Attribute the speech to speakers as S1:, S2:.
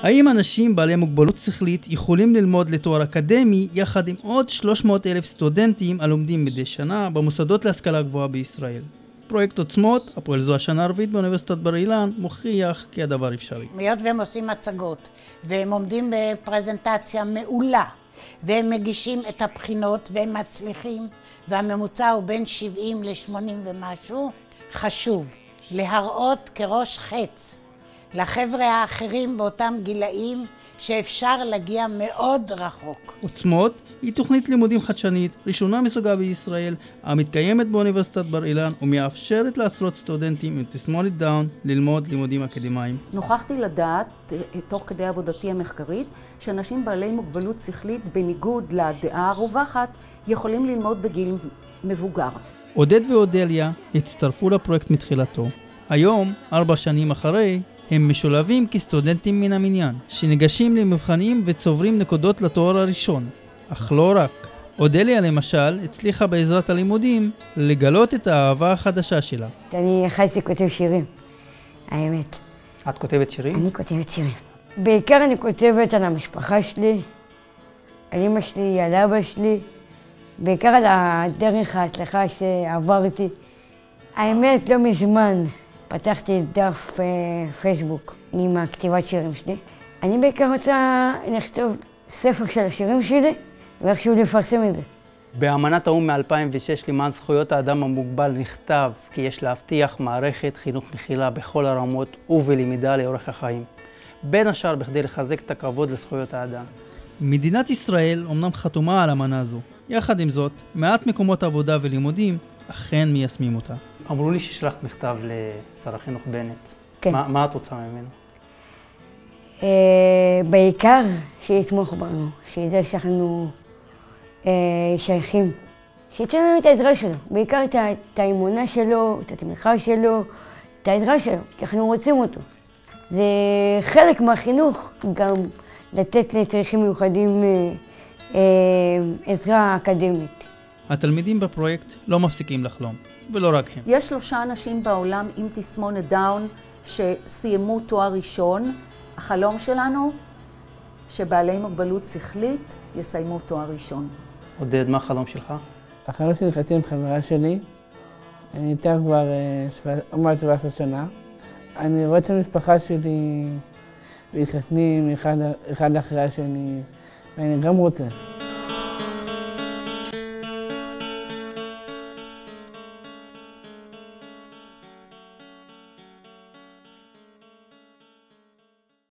S1: האם אנשים בעלי מוגבלות שכלית יכולים ללמוד לתואר אקדמי יחד עם עוד 300,000 סטודנטים הלומדים מדי שנה במוסדות להשכלה גבוהה בישראל? פרויקט עוצמות, הפועל זו השנה הרביעית באוניברסיטת בר אילן, מוכיח כי הדבר אפשרי.
S2: היות והם עושים הצגות, והם עומדים בפרזנטציה מעולה, והם מגישים את הבחינות והם מצליחים, והממוצע הוא בין 70 ל-80 ומשהו, חשוב להראות כראש חץ לחבר'ה האחרים באותם גילאים שאפשר להגיע מאוד רחוק.
S1: עוצמות היא תוכנית לימודים חדשנית, ראשונה מסוגה בישראל, המתקיימת באוניברסיטת בר אילן ומאפשרת לעשרות סטודנטים עם תסמונת דאון ללמוד לימודים אקדמיים.
S3: נוכחתי לדעת, תוך כדי עבודתי המחקרית, שאנשים בעלי מוגבלות שכלית, בניגוד לדעה הרווחת, יכולים ללמוד בגיל מבוגר.
S1: עודד ואודליה הצטרפו לפרויקט מתחילתו. היום, 4 שנים אחרי, הם משולבים כסטודנטים מן המניין, שניגשים למבחנים וצוברים נקודות לתואר הראשון. אך לא רק. אודליה למשל הצליחה בעזרת הלימודים לגלות את האהבה החדשה שלה.
S4: אני חייתי כותב שירים, האמת.
S1: את כותבת שירים?
S4: אני כותבת שירים. בעיקר אני כותבת על המשפחה שלי, על אמא שלי, על אבא שלי, בעיקר על הדרך ההצלחה שעברתי. האמת, לא מזמן פתחתי דף פייסבוק עם הכתיבת שירים שלי. אני בעיקר רוצה לכתוב ספר של השירים שלי ואיכשהו לפרסם את זה.
S1: באמנת האו"ם מ-2006 למען זכויות האדם המוגבל נכתב כי יש להבטיח מערכת חינוך מכילה בכל הרמות ובלמידה לאורך החיים. בין השאר בכדי לחזק את הכבוד לזכויות האדם. מדינת ישראל אומנם חתומה על אמנה זו. יחד עם זאת, מעט מקומות עבודה ולימודים אכן מיישמים אותה. אמרו לי ששלחת מכתב לשר החינוך בנט.
S4: כן. מה
S1: את רוצה ממנו?
S4: בעיקר שיתמוך בנו, שידע שאנחנו שייכים. שייתן לנו את העזרה שלו, בעיקר את האמונה שלו, את התמיכה שלו, את העזרה שלו, כי אנחנו רוצים אותו. זה חלק מהחינוך גם לתת לצרכים מיוחדים עזרה אקדמית.
S1: התלמידים בפרויקט לא מפסיקים לחלום, ולא רק הם.
S3: יש 3 אנשים בעולם עם תסמונת דאון שסיימו תואר ראשון. החלום שלנו שבעלי מוגבלות שכלית יסיימו תואר ראשון.
S1: עודד, מה החלום שלך?
S5: החלום שלי חצי עם חברה שלי. אני איתה כבר עומד 17 שנה. אני רואה את המשפחה שלי מתחתנים אחד אחרי השני, ואני גם רוצה.